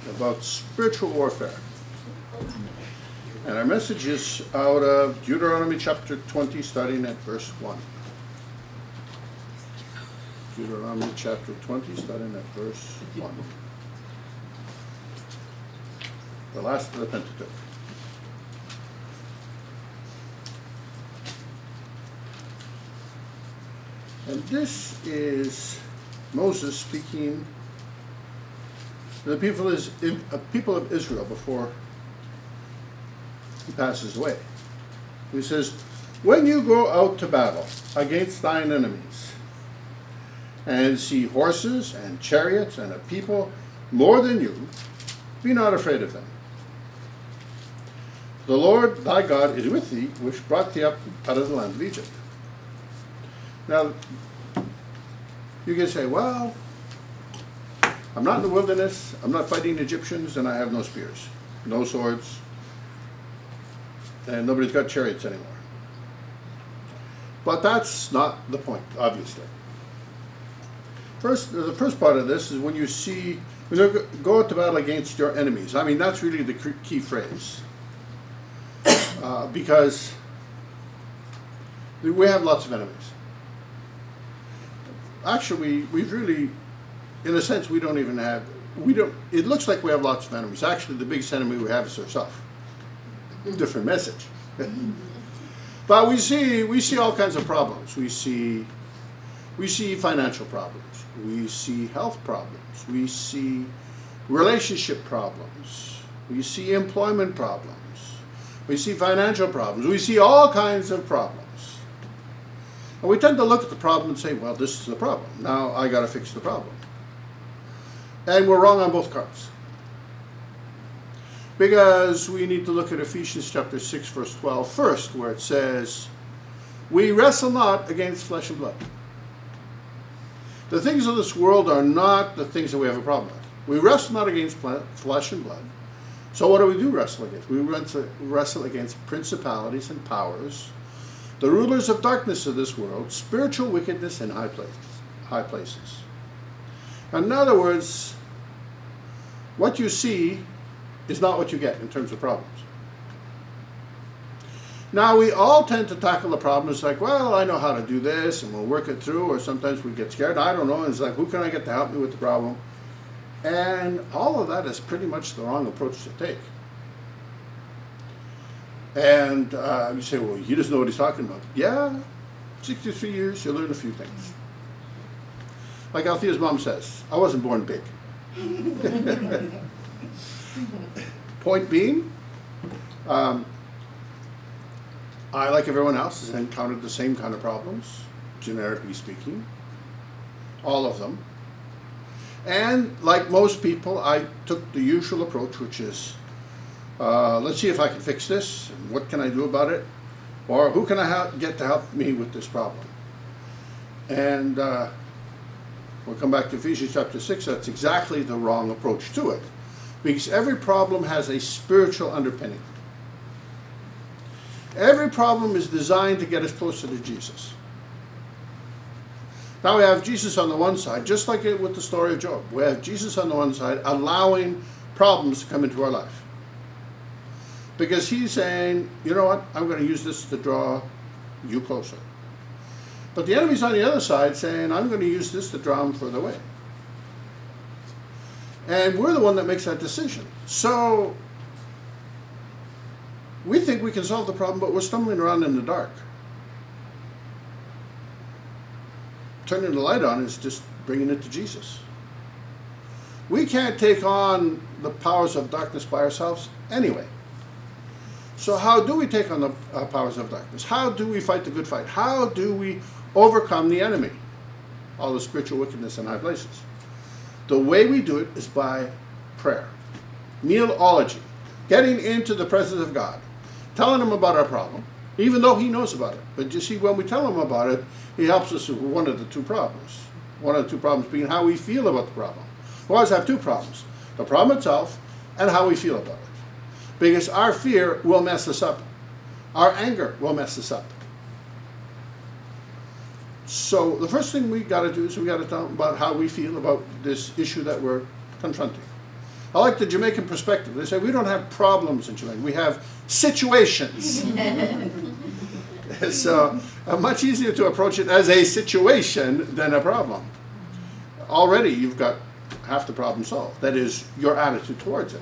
about spiritual warfare. And our message is out of Deuteronomy chapter 20, starting at verse 1. Deuteronomy chapter 20, starting at verse 1. The last of the Pentateuch. And this is Moses speaking to the people of Israel before he passes away. He says, "When you go out to battle against thine enemies, and see horses and chariots and a people more than you, be not afraid of them. The Lord thy God is with thee, which brought thee up out of the land of Egypt." Now, you can say, well, I'm not in the wilderness, I'm not fighting Egyptians, and I have no spears, no swords, and nobody's got chariots anymore. But that's not the point, obviously. The first part of this is when you go out to battle against your enemies. I mean, that's really the key phrase. Because we have lots of enemies. Actually, we've really, in a sense, it looks like we have lots of enemies. Actually, the biggest enemy we have is ourselves. Different message. But we see all kinds of problems. We see financial problems. We see health problems. We see relationship problems. We see employment problems. We see financial problems. We see all kinds of problems. And we tend to look at the problem and say, well, this is the problem. Now I got to fix the problem. And we're wrong on both counts. Because we need to look at Ephesians chapter 6, verse 12 first, where it says, "We wrestle not against flesh and blood." The things of this world are not the things that we have a problem with. We wrestle not against flesh and blood. So what do we wrestle against? We wrestle against principalities and powers, the rulers of darkness of this world, spiritual wickedness in high places. In other words, what you see is not what you get in terms of problems. Now, we all tend to tackle the problem. It's like, well, I know how to do this, and we'll work it through, or sometimes we get scared. I don't know. And it's like, who can I get to help me with the problem? And all of that is pretty much the wrong approach to take. And you say, well, he doesn't know what he's talking about. Yeah, 63 years, you'll learn a few things. Like Althea's mom says, I wasn't born big. Point being, I, like everyone else, has encountered the same kind of problems, generically speaking, all of them. And like most people, I took the usual approach, which is, let's see if I can fix this, and what can I do about it, or who can I get to help me with this problem. And we'll come back to Ephesians chapter 6, that's exactly the wrong approach to it, because every problem has a spiritual underpinning. Every problem is designed to get us closer to Jesus. Now we have Jesus on the one side, just like with the story of Job. We have Jesus on the one side allowing problems to come into our life. Because he's saying, you know what, I'm going to use this to draw you closer. But the enemy's on the other side saying, I'm going to use this to draw him further away. And we're the one that makes that decision. So we think we can solve the problem, but we're stumbling around in the dark. Turning the light on is just bringing it to Jesus. We can't take on the powers of darkness by ourselves anyway. So how do we take on the powers of darkness? How do we fight the good fight? How do we overcome the enemy? All the spiritual wickedness in high places. The way we do it is by prayer. Mealology. Getting into the presence of God. Telling him about our problem, even though he knows about it. But you see, when we tell him about it, he helps us with one of the two problems. One of the two problems being how we feel about the problem. We always have two problems. The problem itself and how we feel about it. Because our fear will mess us up. Our anger will mess us up. So the first thing we got to do is we got to talk about how we feel about this issue that we're confronting. I like the Jamaican perspective. They say we don't have problems in Jamaica. We have situations. So much easier to approach it as a situation than a problem. Already you've got half the problem solved. That is your attitude towards it.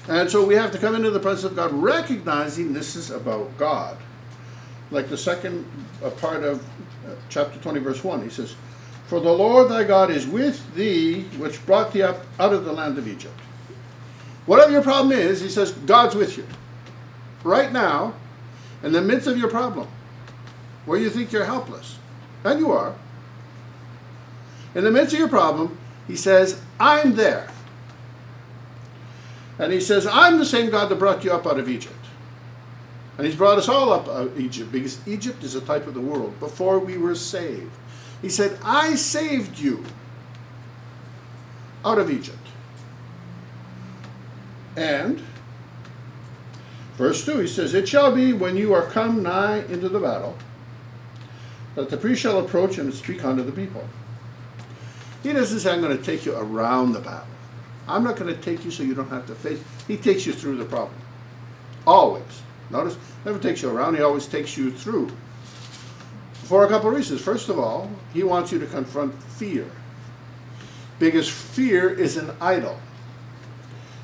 And so we have to come into the presence of God recognizing this is about God. Like the second part of chapter 20 verse 1, he says, "For the Lord thy God is with thee, which brought thee up out of the land of Egypt." Whatever your problem is, he says, God's with you. Right now, in the midst of your problem, where you think you're helpless, and you are, in the midst of your problem, he says, I'm there. And he says, I'm the same God that brought you up out of Egypt. And he's brought us all up out of Egypt, because Egypt is a type of the world, before we were saved. He said, I saved you out of Egypt. And verse 2, he says, it shall be when you are come nigh into the battle, that the priest shall approach and speak unto the people. He doesn't say, I'm going to take you around the battle. I'm not going to take you so you don't have to face. He takes you through the problem. Always. Notice, never takes you around, he always takes you through. For a couple of reasons. First of all, he wants you to confront fear. Because fear is an idol.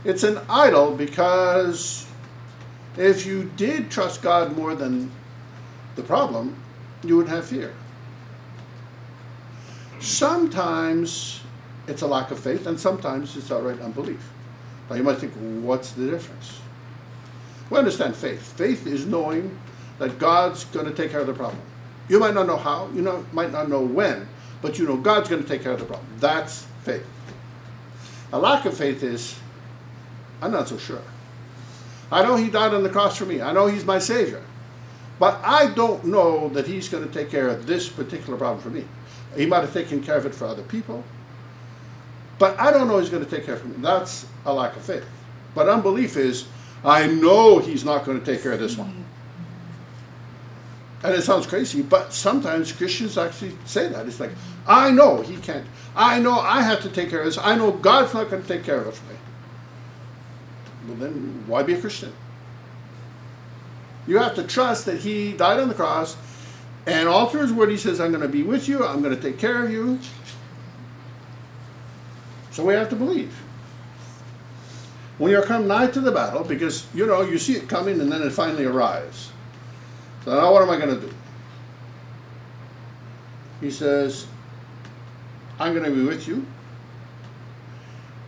It's an idol because if you did trust God more than the problem, you would have fear. Sometimes it's a lack of faith, and sometimes it's outright unbelief. Now you might think, what's the difference? We understand faith. Faith is knowing that God's going to take care of the problem. You might not know how, might not know when, but you know God's going to take care of the problem. That's faith. A lack of faith is, I'm not so sure. I know he died on the cross for me. I know he's my Savior. But I don't know that he's going to take care of this particular problem for me. He might have taken care of it for other people. But I don't know he's going to take care of it for me. That's a lack of faith. But unbelief is, I know he's not going to take care of this one. And it sounds crazy, but sometimes Christians actually say that. It's like, I know he can't. I know I have to take care of this. I know God's not going to take care of it for me. Well, then why be a Christian? You have to trust that he died on the cross, and all through his word he says, I'm going to be with you, I'm going to take care of you. So we have to believe. When you come nigh to the battle, because, you see it coming and then it finally arrives. So now what am I going to do? He says, I'm going to be with you.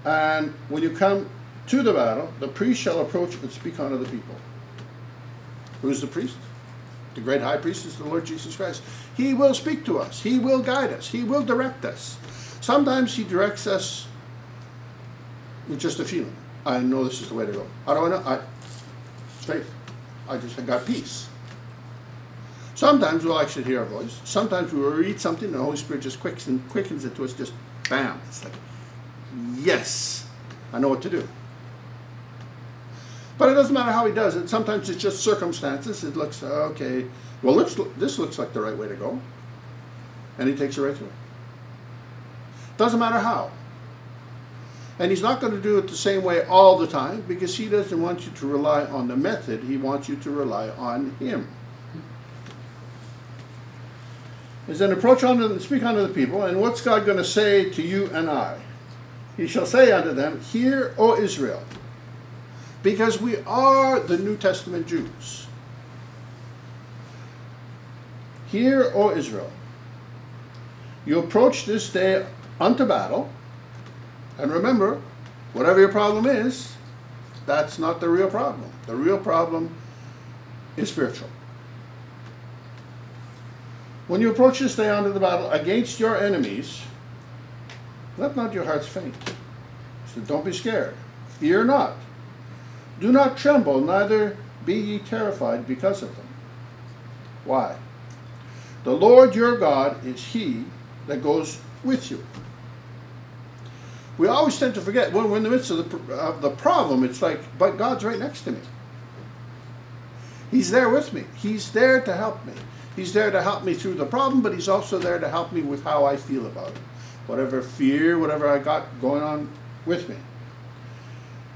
And when you come to the battle, the priest shall approach and speak unto the people. Who's the priest? The great high priest is the Lord Jesus Christ. He will speak to us. He will guide us. He will direct us. Sometimes he directs us with just a feeling. I know this is the way to go. How do I know? It's faith. I got peace. Sometimes we'll actually hear our voice. Sometimes we will read something and the Holy Spirit just quickens it to us, just bam. It's like, yes, I know what to do. But it doesn't matter how he does it. Sometimes it's just circumstances. It looks, okay, well, this looks like the right way to go. And he takes you right through it. Doesn't matter how. And he's not going to do it the same way all the time, because he doesn't want you to rely on the method. He wants you to rely on him. Is then approach unto and speak unto the people, and what's God going to say to you and I? He shall say unto them, Hear, O Israel, because we are the New Testament Jews. Hear, O Israel, you approach this day unto battle, and remember, whatever your problem is, that's not the real problem. The real problem is spiritual. When you approach this day unto the battle against your enemies, let not your hearts faint. So don't be scared. Fear not. Do not tremble, neither be ye terrified because of them. Why? The Lord your God is he that goes with you. We always tend to forget, when we're in the midst of the problem, it's like, but God's right next to me. He's there with me. He's there to help me. He's there to help me through the problem, but he's also there to help me with how I feel about it. Whatever fear, whatever I got going on with me.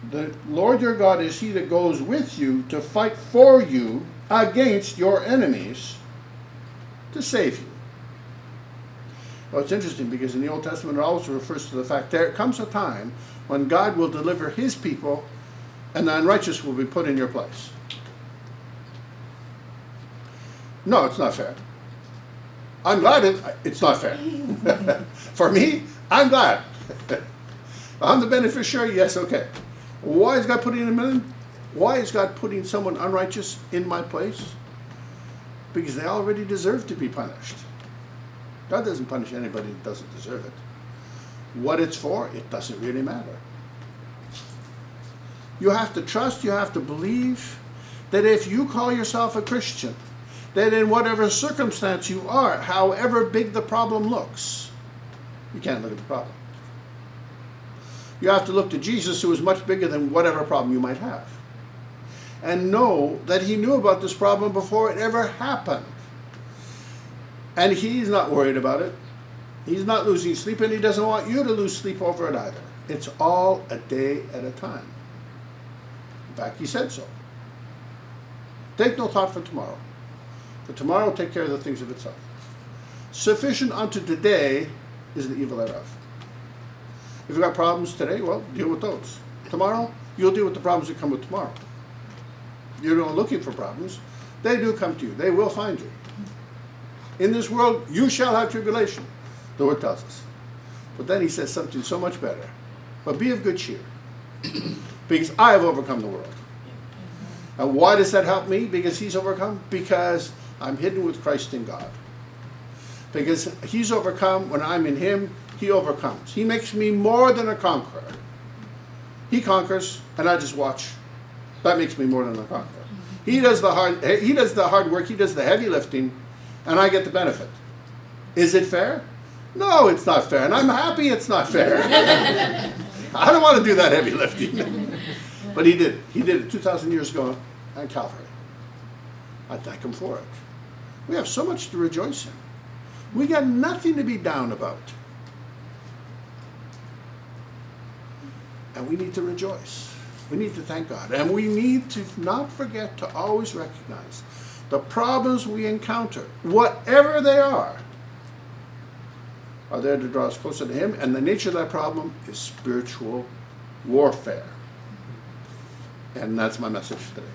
The Lord your God is he that goes with you to fight for you against your enemies to save you. Well, it's interesting because in the Old Testament it also refers to the fact there comes a time when God will deliver his people and the unrighteous will be put in your place. No, it's not fair. I'm glad it's not fair. For me, I'm glad. I'm the beneficiary, yes, okay. Why is God putting him in? Why is God putting someone unrighteous in my place? Because they already deserve to be punished. God doesn't punish anybody that doesn't deserve it. What it's for, it doesn't really matter. You have to trust, you have to believe that if you call yourself a Christian, that in whatever circumstance you are, however big the problem looks, you can't look at the problem. You have to look to Jesus, who is much bigger than whatever problem you might have. And know that he knew about this problem before it ever happened. And he's not worried about it. He's not losing sleep, and he doesn't want you to lose sleep over it either. It's all a day at a time. In fact, he said so. Take no thought for tomorrow. For tomorrow will take care of the things of itself. Sufficient unto today is the evil thereof. If you've got problems today, well, deal with those. Tomorrow, you'll deal with the problems that come with tomorrow. You're not looking for problems. They do come to you. They will find you. In this world, you shall have tribulation, the word tells us. But then he says something so much better. But be of good cheer, because I have overcome the world. And why does that help me? Because he's overcome? Because I'm hidden with Christ in God. Because he's overcome. When I'm in him, he overcomes. He makes me more than a conqueror. He conquers, and I just watch. That makes me more than a conqueror. He does the hard work. He does the heavy lifting, and I get the benefit. Is it fair? No, it's not fair, and I'm happy it's not fair. I don't want to do that heavy lifting. But he did it. He did it 2,000 years ago on Calvary. I thank him for it. We have so much to rejoice in. We got nothing to be down about. And we need to rejoice. We need to thank God. And we need to not forget to always recognize the problems we encounter, whatever they are there to draw us closer to him. And the nature of that problem is spiritual warfare. And that's my message today.